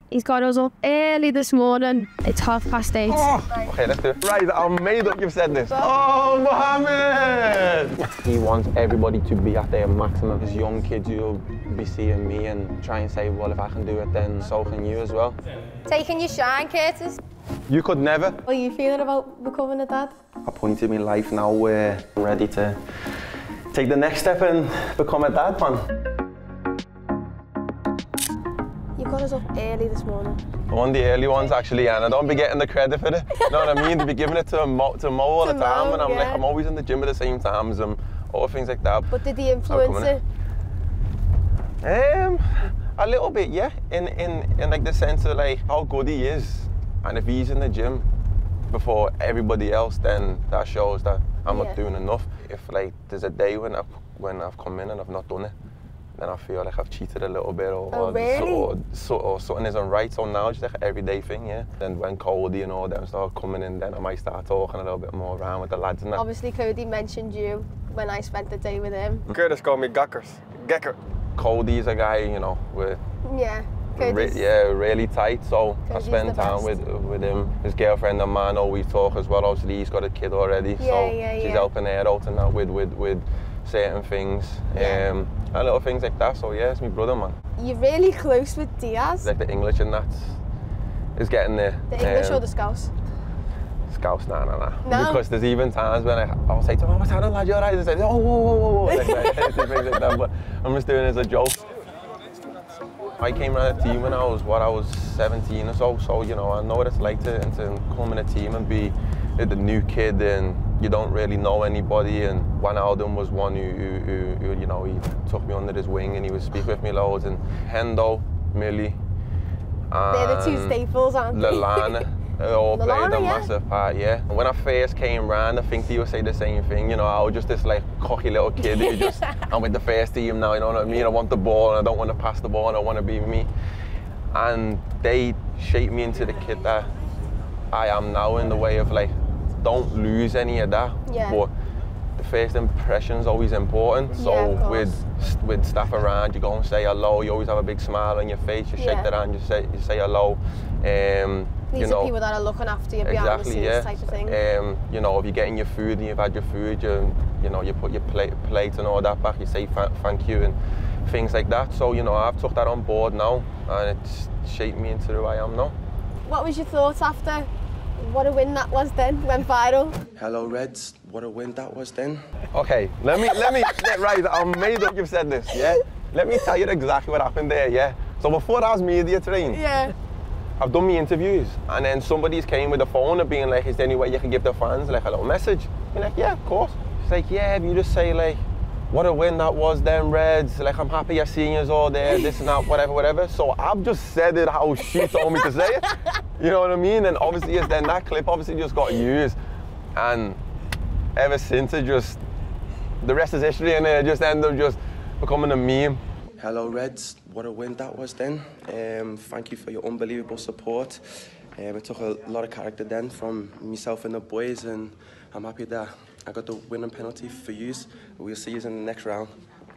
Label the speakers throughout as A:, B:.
A: He's got us up early this morning. It's 8:30.
B: Oh, okay, let's do it. Right, I'm made up you've said this. Oh, Mohammed! He wants everybody to be at their maximum. As young kids, you'll be seeing me and try and say, well, if I can do it, then so can you as well.
C: Taking your shine, Curtis.
B: You could never.
C: What are you feeling about becoming a dad?
B: A point in my life now where I'm ready to take the next step and become a dad, man.
C: You got us up early this morning.
B: One of the early ones, actually, and I don't be getting the credit for it. You know what I mean? To be giving it to Mo all the time, and I'm like, I'm always in the gym at the same time as him, all things like that.
C: But did he influence it?
B: A little bit, yeah. In like the sense of like how good he is, and if he's in the gym before everybody else, then that shows that I'm not doing enough. If like there's a day when I've come in and I've not done it, then I feel like I've cheated a little bit, or something isn't right. So now it's like an everyday thing, yeah. And when Cody and all them start coming in, then I might start talking a little bit more around with the lads and that.
C: Obviously, Cody mentioned you when I spent the day with him.
D: Curtis called me Gecker.
B: Cody's a guy, you know, with really tight. So
C: Cody's
B: I spend time with him. His girlfriend and man always talk as well. Obviously, he's got a kid already, she's helping her out and that with certain things. And little things like that, so yeah, it's my brother, man.
C: You're really close with Diaz.
B: Like the English and that is getting there.
C: The English or the Scouse?
B: Scouse, nah.
C: No?
B: Because there's even times when I'll say to him, what's happening, lad, you're right? They say, oh, whoa. Like, things like that, but I'm just doing it as a joke. I came around a team when I was 17 or so, you know, I know what it's like to come in a team and be the new kid, and you don't really know anybody. And Wijnaldum was one who you know, he took me under his wing and he would speak with me loads. And Hendo, Millie,
C: they're the two staples, aren't they?
B: Lallana, all played a massive part, yeah. And when I first came round, I think they would say the same thing. You know, I was just this like cocky little kid who just, I'm with the first team now, you know what I mean? I want the ball and I don't want to pass the ball and I want to be me. And they shaped me into the kid that I am now, in the way of like, don't lose any of that.
C: Yeah.
B: But the first impression is always important. So with staff around, you go and say hello. You always have a big smile on your face. You shake their hand. You say hello.
C: These are people that are looking after you behind the scenes, type of thing.
B: You know, if you're getting your food and you've had your food, you know, you put your plate and all that back. You say thank you and things like that. So you know, I've took that on board now, and it's shaped me into who I am now.
C: What was your thoughts after? What a win that was then, went viral.
B: Hello Reds, what a win that was then. Okay, let me, right, I'm made up you've said this, yeah? Let me tell you exactly what happened there, yeah? So before I was media trained, I've done my interviews, and then somebody's came with a phone and being like, is there any way you can give the fans like a little message? I'm like, yeah, of course. She's like, yeah, if you just say like, what a win that was then, Reds, like I'm happy your seniors all there, this and that, whatever. So I've just said it how she told me to say it. You know what I mean? And obviously then that clip obviously just got used. And ever since it just, the rest is history, and it just ended up just becoming a meme. Hello Reds, what a win that was then. Thank you for your unbelievable support. It took a lot of character then from myself and the boys, and I'm happy that I got the winning penalty for yous. We'll see you in the next round.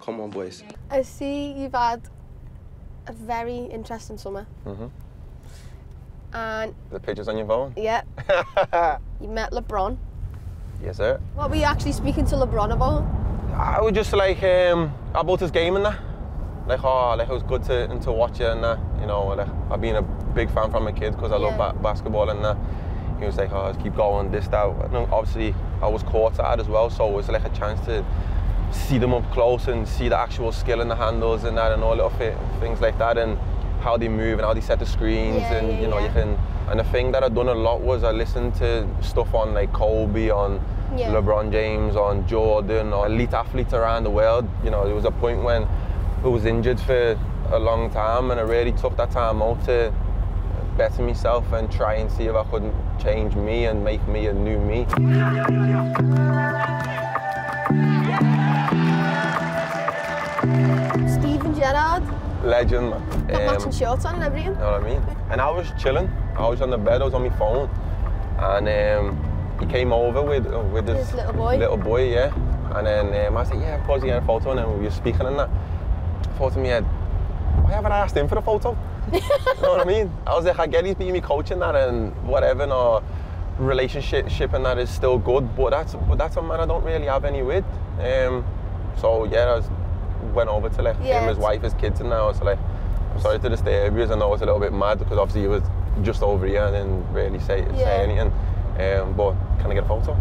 B: Come on, boys.
C: I see you've had a very interesting summer. And
B: the pictures on your phone?
C: Yeah. You met LeBron.
B: Yes, sir.
C: What were you actually speaking to LeBron about?
B: I was just like about his game and that. Like, it was good to watch it and that. You know, like, I've been a big fan from a kid because I love basketball and that. He was like, oh, keep going, this, that. And obviously, I was courtside as well, so it was like a chance to see them up close and see the actual skill in the handles and that, and all little things like that, and how they move and how they set the screens, and you know, you can. And the thing that I've done a lot was I listened to stuff on like Kobe, on LeBron James, on Jordan, on elite athletes around the world. You know, there was a point when I was injured for a long time, and I really took that time out to better myself and try and see if I could change me and make me a new me.
C: Steven Gerrard.
B: Legend, man.
C: Got matching shorts on and everything.
B: You know what I mean? And I was chilling. I was on the bed, I was on my phone. And he came over with his little boy, yeah. And then I said, yeah, of course, he had a photo, and then we were speaking and that. I thought to me, why haven't I asked him for a photo? You know what I mean? I was like, I get he's being me coaching that and whatever, or relationship and that is still good, but that's a man I don't really have any with. So yeah, went over to like him, his wife, his kids, and now it's like, I'm sorry to disturb you, I know it's a little bit mad because obviously he was just over here and didn't really say anything. But can I get a photo?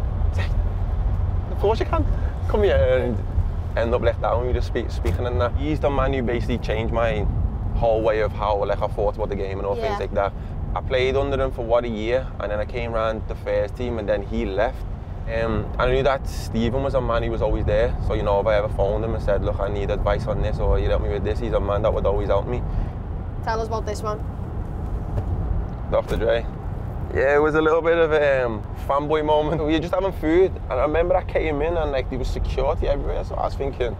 B: Of course you can. Come here and end up left down. We just speaking and that. He's the man who basically changed my whole way of how like I thought about the game and all things like that. I played under him for what, a year, and then I came around the first team and then he left. I knew that Stephen was a man who was always there. So you know, if I ever phoned him and said, look, I need advice on this, or you help me with this, he's a man that would always help me.
C: Tell us about this one.
B: Dr. Dre. Yeah, it was a little bit of a fanboy moment. We were just having food, and I remember I came in and like there was security everywhere, so I was thinking,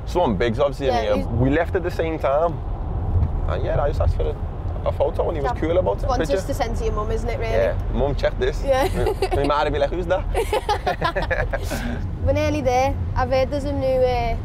B: someone big's obviously in here. We left at the same time, and yeah, I just asked for a photo, and he was cool about it.
C: It's just to send to your mum, isn't it, really?
B: Yeah, mum, check this.
C: Yeah.
B: My mum would be like, who's that?
C: We're nearly there. I've heard there's a new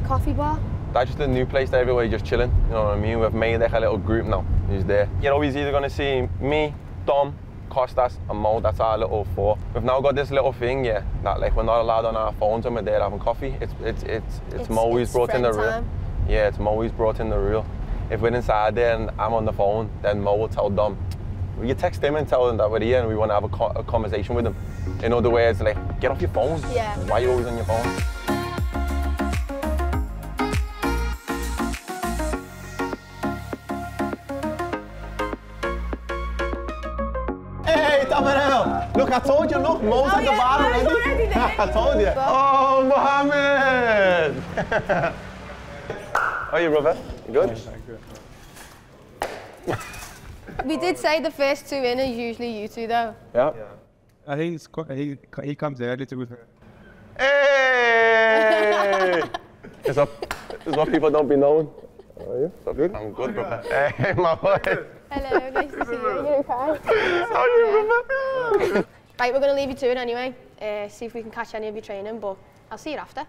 C: coffee bar.
B: That's just a new place that everywhere just chilling, you know what I mean? We've made like a little group now, who's there. You're always either going to see me, Dom, Costas and Mo, that's our little four. We've now got this little thing, that like we're not allowed on our phones when we're there having coffee. It's Mo who's brought in the rule. Yeah, it's Mo who's brought in the rule. If we're inside there and I'm on the phone, then Mo will tell Dom. You text him and tell him that we're here and we want to have a conversation with him. In other words, like, get off your phone.
C: Yeah.
B: Why are you always on your phone? Hey, Tamarel! Look, I told you, look, Mo's at the bar already. I told you. Oh, Mohammed! How are you, brother? You good?
C: We did say the first two in are usually you two, though.
B: Yeah.
E: He comes early to her.
B: Hey! It's what people don't be known. How are you? So good? I'm good, brother. Hey, my boy.
C: Hello, nice to see you. You okay?
B: How are you, brother?
C: Right, we're going to leave you to it anyway. See if we can catch any of your training, but I'll see you after.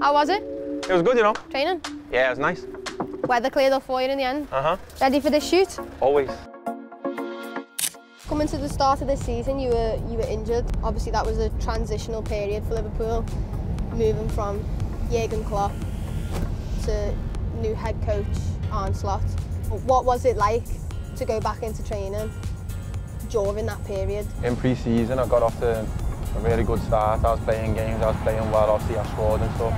C: How was it?
B: It was good, you know.
C: Training?
B: Yeah, it was nice.
C: Weather cleared up for you in the end?
B: Uh-huh.
C: Ready for this shoot?
B: Always.
C: Coming to the start of this season, you were injured. Obviously, that was a transitional period for Liverpool, moving from Jurgen Klopp to new head coach Arne Slot. What was it like to go back into training during that period? In
B: pre-season, I got off to a really good start. I was playing games, I was playing well, obviously I scored and stuff.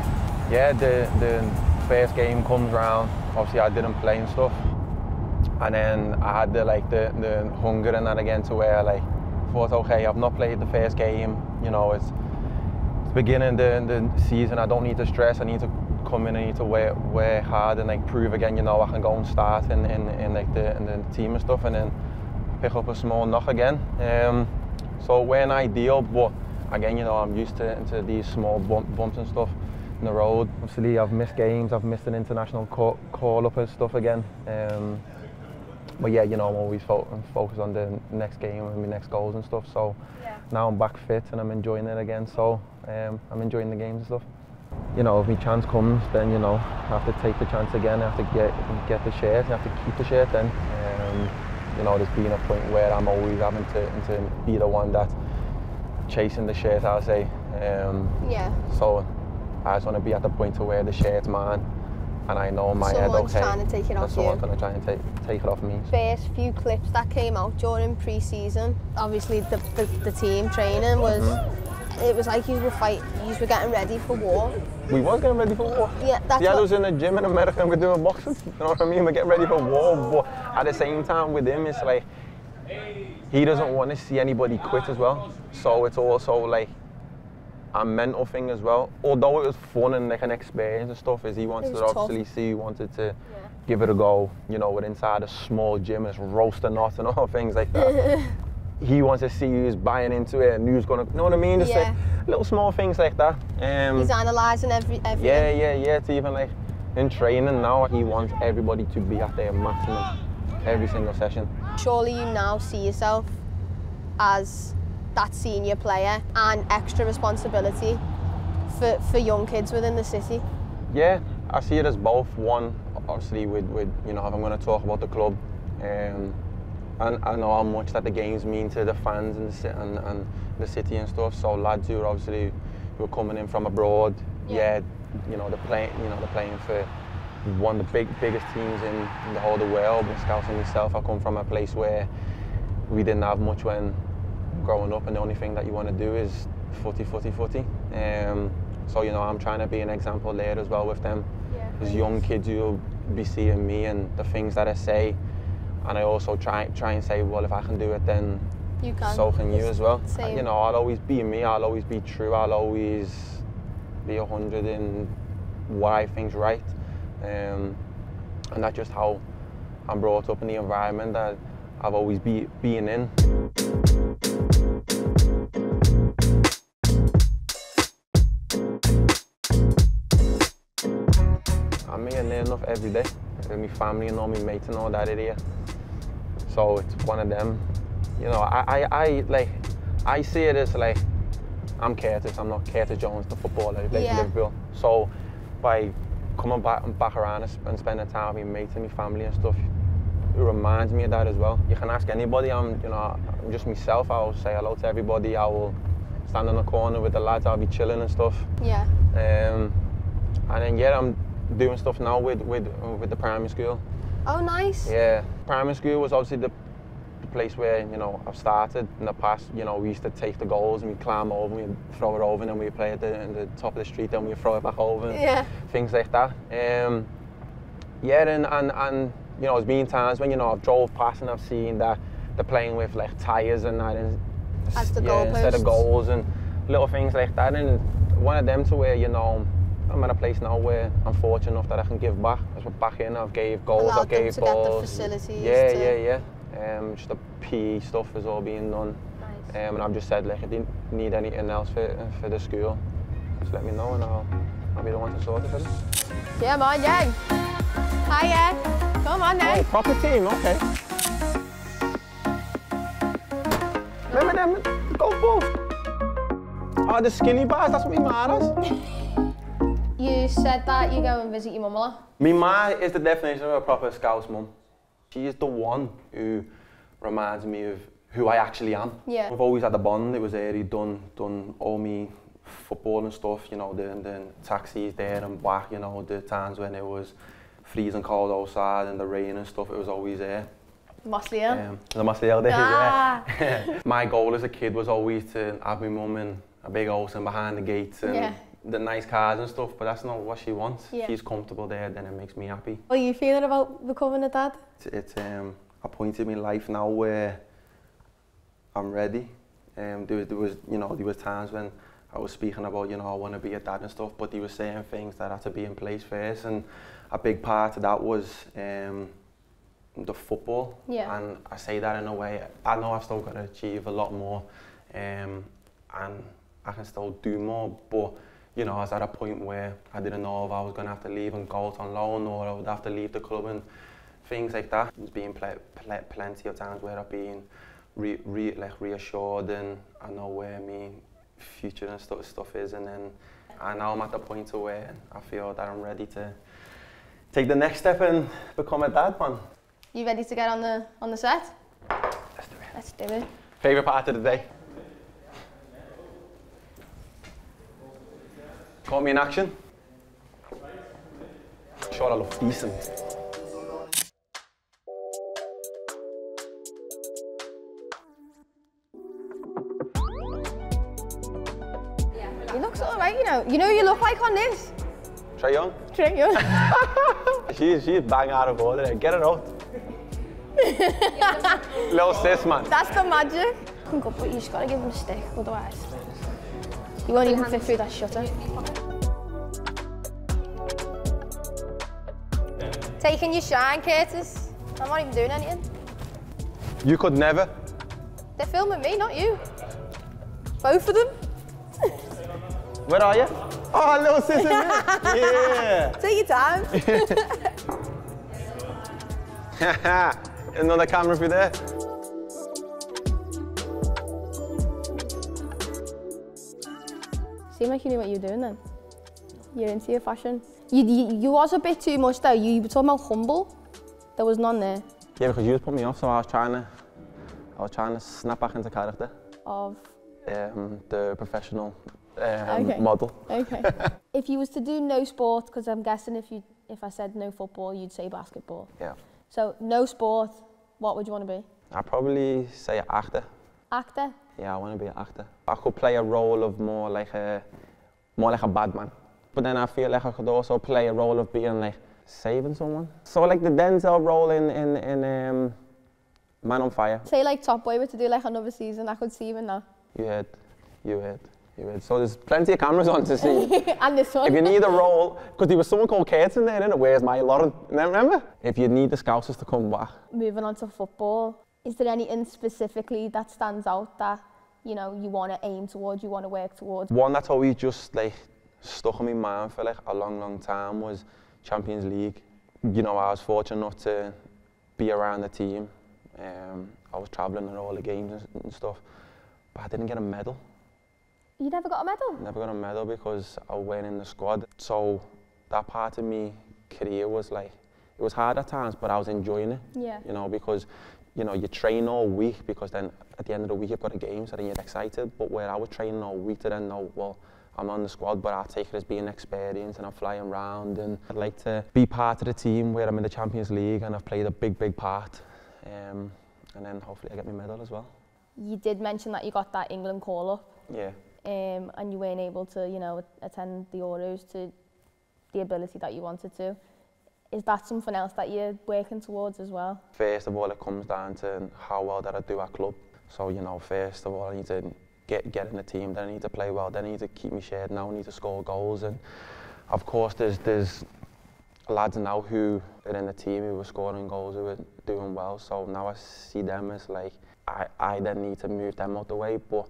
B: Yeah, the first game comes round, obviously I didn't play and stuff. And then I had the hunger and that again to where I thought, okay, I've not played the first game, you know, it's beginning the season, I don't need to stress, I need to come in, I need to work hard and prove again, you know, I can go and start in the team and stuff and then pick up a small knock again. So it weren't ideal, but again, you know, I'm used to these small bumps and stuff in the road. Obviously, I've missed games, I've missed an international call-up and stuff again. But yeah, you know, I'm always focused on the next game and my next goals and stuff. So now I'm back fit and I'm enjoying it again. So I'm enjoying the games and stuff. You know, if my chance comes, then, you know, I have to take the chance again. I have to get the shirt, I have to keep the shirt then. You know, there's been a point where I'm always having to be the one that's chasing the shirt, I'll say. So I just want to be at the point to where the shirt's mine, and I know in my head, okay,
C: trying to take it off you.
B: Someone's going to try and take it off me.
C: First few clips that came out during pre-season, obviously the team training was, it was like you were getting ready for war.
B: We was getting ready for war.
C: Yeah, that's
B: I was in the gym in America and we're doing boxing. You know what I mean? We're getting ready for war, but at the same time with him, it's like he doesn't want to see anybody quit as well. So it's also like a mental thing as well. Although it was fun and like an experience and stuff, is he wanted to obviously see, he wanted to give it a go. You know, we're inside a small gym and it's roasting knots and all things like that. He wants to see who's buying into it and who's gonna, you know what I mean? Just like little small things like that.
C: He's analysing everything.
B: Yeah. It's even like in training now, he wants everybody to be at their maximum every single session.
C: Surely you now see yourself as that senior player and extra responsibility for young kids within the city.
B: Yeah, I see it as both. One, obviously, with you know, if I'm going to talk about the club, and I know how much that the games mean to the fans and the city and stuff. So lads who are obviously who are coming in from abroad, you know, they're playing for one of the biggest teams in the whole of the world. And Scouts and myself, I come from a place where we didn't have much when growing up, and the only thing that you want to do is footy. So you know, I'm trying to be an example there as well with them. There's young kids who will be seeing me and the things that I say, and I also try and say, well, if I can do it, then
C: you can.
B: So can you as well.
C: Same.
B: You know, I'll always be me. I'll always be true. I'll always be 100 in what I think's right, and that's just how I'm brought up in the environment that I've always been in. I'm here near enough every day. My family and all my mates and all that are here. So it's one of them. You know, I see it as like, I'm Curtis, I'm not Curtis Jones, the footballer who plays for Liverpool. So by coming back around and spending time with my mates and my family and stuff, it reminds me of that as well. You can ask anybody, I'm just myself. I'll say hello to everybody. I will stand in the corner with the lads. I'll be chilling and stuff.
C: Yeah.
B: And then I'm doing stuff now with the primary school.
C: Oh, nice.
B: Yeah, primary school was obviously the place where, you know, I've started in the past. You know, we used to take the goals and we'd climb over and we'd throw it over, and then we'd play at in the top of the street, then we'd throw it back over. And things like that. And you know, there's been times when, you know, I've drove past and I've seen that they're playing with like tyres and that, instead of goals and little things like that. And one of them to where, you know, I'm at a place now where I'm fortunate enough that I can give back. As we're back in, I've gave goals, I've gave balls.
C: Get the facilities.
B: Yeah. Just the PE stuff is all being done.
C: Nice.
B: And I've just said, like, if you need anything else for the school, just let me know and I'll be the one to sort it for them.
C: Yeah, man, yeah. Hiya. Come on now.
B: Oh, proper team, okay. Remember them, the golf balls? Oh, the skinny bars, that's what we matters.
C: You said that you go and visit your mum a lot.
B: My ma is the definition of a proper Scouse mum. She is the one who reminds me of who I actually am.
C: Yeah.
B: We've always had a bond. It was there, he'd done all me football and stuff, you know, the taxis there and back, you know, the times when it was freezing cold outside and the rain and stuff, it was always there.
C: Mossley
B: The Mossley days, yeah. My goal as a kid was always to have my mum in a big house and behind the gates and the nice cars and stuff, but that's not what she wants. She's comfortable there, then it makes me happy.
C: What are you feeling about becoming a dad?
B: It's a point in my life now where I'm ready. There was times when I was speaking about, you know, I want to be a dad and stuff, but he was saying things that had to be in place first, and a big part of that was the football. Yeah. And I say that in a way, I know I've still got to achieve a lot more, and I can still do more, but you know, I was at a point where I didn't know if I was going to have to leave and go on loan, or I would have to leave the club and things like that. There's been plenty of times where I've been reassured and I know where my future and stuff is, and then now I'm at the point to where I feel that I'm ready to take the next step and become a dad, man.
C: You ready to get on the set?
B: Let's do it.
C: Let's do it.
B: Favourite part of the day? Caught me in action? Sure, I look decent.
C: He looks alright, you know. You know who you look like on this?
B: Trae Young?
C: Trae Young.
B: she's bang out of order there. Get her out. Little sis, man.
C: That's the magic. But you just gotta give him a stick, otherwise. You won't even fit through that shutter. Taking your shine, Curtis. I'm not even doing anything.
B: You could never.
C: They're filming me, not you. Both of them.
B: Where are you? Oh, little sister. Yeah.
C: Take your time.
B: Another camera for you there.
C: Seemed like you knew what you were doing then. You're into your fashion. You was a bit too much though. You were talking about humble. There was none there.
B: Yeah, because you just put me off, so I was trying to snap back into character.
C: Of?
B: The professional
C: Okay.
B: model.
C: Okay. If you was to do no sport, because I'm guessing if I said no football, you'd say basketball.
B: Yeah.
C: So no sport, what would you want to be?
B: I'd probably say actor.
C: Actor?
B: Yeah, I want to be an actor. I could play a role of more like a bad man. But then I feel like I could also play a role of being like saving someone. So like the Denzel role in Man on Fire.
C: Say like Top Boy were to do like another season, I could see you in that.
B: You heard. So there's plenty of cameras on to see.
C: And this one.
B: If you need a role, because there was someone called Curtis in there, innit? Where's my Lauren? Remember? If you need the Scousers to come back.
C: Moving on to football, is there anything specifically that stands out that, you know, you want to aim towards, you want to work towards?
B: One that's always just like stuck in my mind for like a long time was Champions League. You know, I was fortunate enough to be around the team. I was travelling at all the games and stuff, but I didn't get a medal.
C: You never got a medal?
B: Never got a medal because I went in the squad. So that part of me career was like, it was hard at times, but I was enjoying it.
C: Yeah.
B: You know, because, you know, you train all week because then at the end of the week you've got a game, so then you're excited. But where I was training all week to then know, well, I'm on the squad, but I take it as being an experience and I'm flying around. And I'd like to be part of the team where I'm in the Champions League and I've played a big part. And then hopefully I get my medal as well.
C: You did mention that you got that England call-up.
B: Yeah.
C: And you weren't able to, you know, attend the Euros to the ability that you wanted to. Is that something else that you're working towards as well?
B: First of all, it comes down to how well that I do at club. So, you know, first of all, I need to get in the team, then I need to play well, then I need to keep me shared, now I need to score goals. And of course, there's lads now who are in the team who were scoring goals, who were doing well. So now I see them as like, I then need to move them out the way. But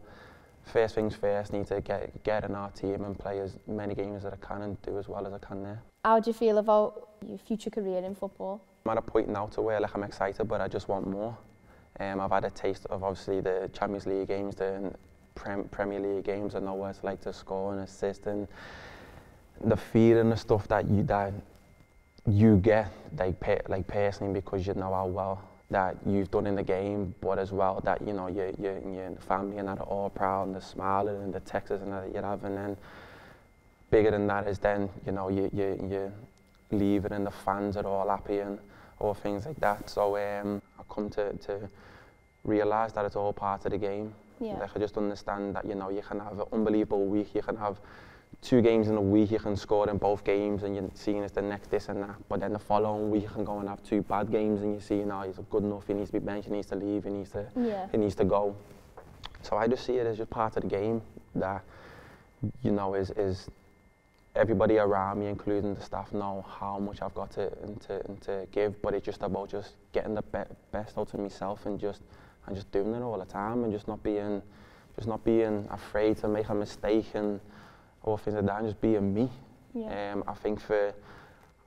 B: first things first, need to get in our team and play as many games as I can and do as well as I can there.
C: How do you feel about your future career in football?
B: I'm at a point now to where like I'm excited, but I just want more. I've had a taste of obviously the Champions League games, the Premier League games. I know what it's like to score and assist, and the feeling and stuff that you get like personally, because you know how well that you've done in the game, but as well that, you know, your family and that are all proud and they're smiling and the texts and that you're having. And bigger than that is then, you know, you leave it and the fans are all happy and all things like that. So I come to realise that it's all part of the game.
C: Yeah.
B: Like I just understand that, you know, you can have an unbelievable week, you can have 2 games in a week, you can score in both games and you're seeing as the next this and that. But then the following week you can go and have 2 bad games and you see, you know, he's good enough, he needs to be benched, he needs to leave, he needs to go. So I just see it as just part of the game that, you know, is everybody around me, including the staff, know how much I've got to give, but it's just about just getting the best out of myself and just doing it all the time and just not being afraid to make a mistake and all things like that, and just being me. Yeah. I think for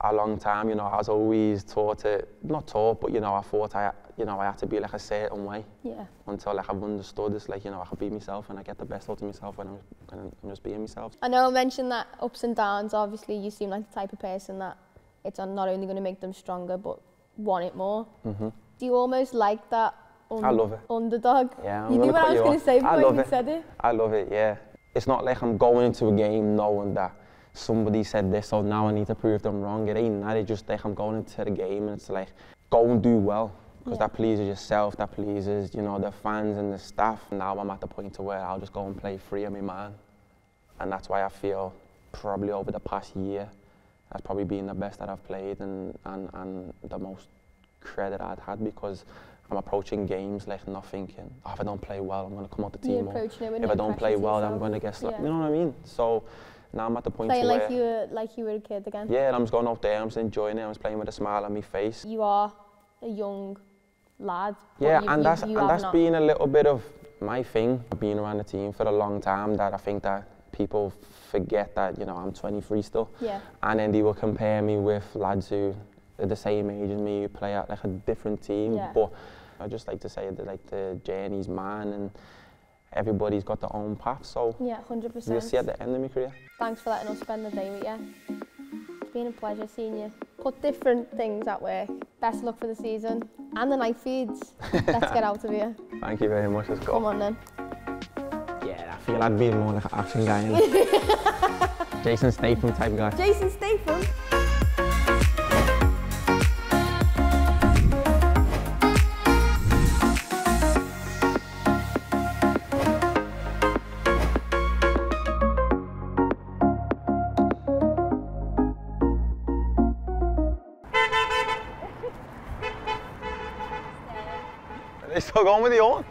B: a long time, you know, I was always taught not taught, but, you know, I thought I had to be like a certain way. Yeah. Until like I've understood it's like, you know, I can be myself and I get the best out of myself when I'm just being myself.
C: I know I mentioned that ups and downs, obviously you seem like the type of person that it's not only going to make them stronger, but want it more. Mm-hmm. Do you almost like that
B: I love it.
C: Underdog?
B: Yeah.
C: You knew what I was going to say before you said it?
B: I love it, yeah. It's not like I'm going into a game knowing that somebody said this, so now I need to prove them wrong. It ain't that. It's just like I'm going into the game and it's like, go and do well. Because that pleases yourself, that pleases, you know, the fans and the staff. Now I'm at the point to where I'll just go and play free of my mind. And that's why I feel probably over the past year, that's probably been the best that I've played and the most credit I'd had, because I'm approaching games like not thinking, oh, if I don't play well, I'm going to come out the
C: You're
B: team.
C: approaching it with
B: If
C: no
B: I don't play
C: pressure to
B: well, I'm
C: yourself.
B: going to get slapped.
C: Yeah.
B: You know what I mean? So now I'm at the point
C: Playing
B: where...
C: like you were a kid again.
B: Yeah, and I'm just going out there, I'm just enjoying it, I'm just playing with a smile on my face.
C: You are a young lad. but
B: Yeah,
C: you
B: and that's
C: not-
B: been a little bit of my thing. I've been around the team for a long time, that I think that people forget that, you know, I'm 23 still.
C: Yeah.
B: And then they will compare me with lads who are the same age as me, who play at like a different team.
C: Yeah.
B: But I just like to say that like the journey's man and everybody's got their own path. So
C: Yeah, 100%.
B: you'll see at the end of my career.
C: Thanks for letting us spend the day with you. It's been a pleasure seeing you put different things at work. Best of luck for the season and the night feeds. Let's get out of here.
B: Thank you very much. Let's go.
C: Come on then.
B: Yeah, I feel I'd be more like an action guy. innit? Jason Statham type guy.
C: Jason Statham.
B: Are they still going with the old?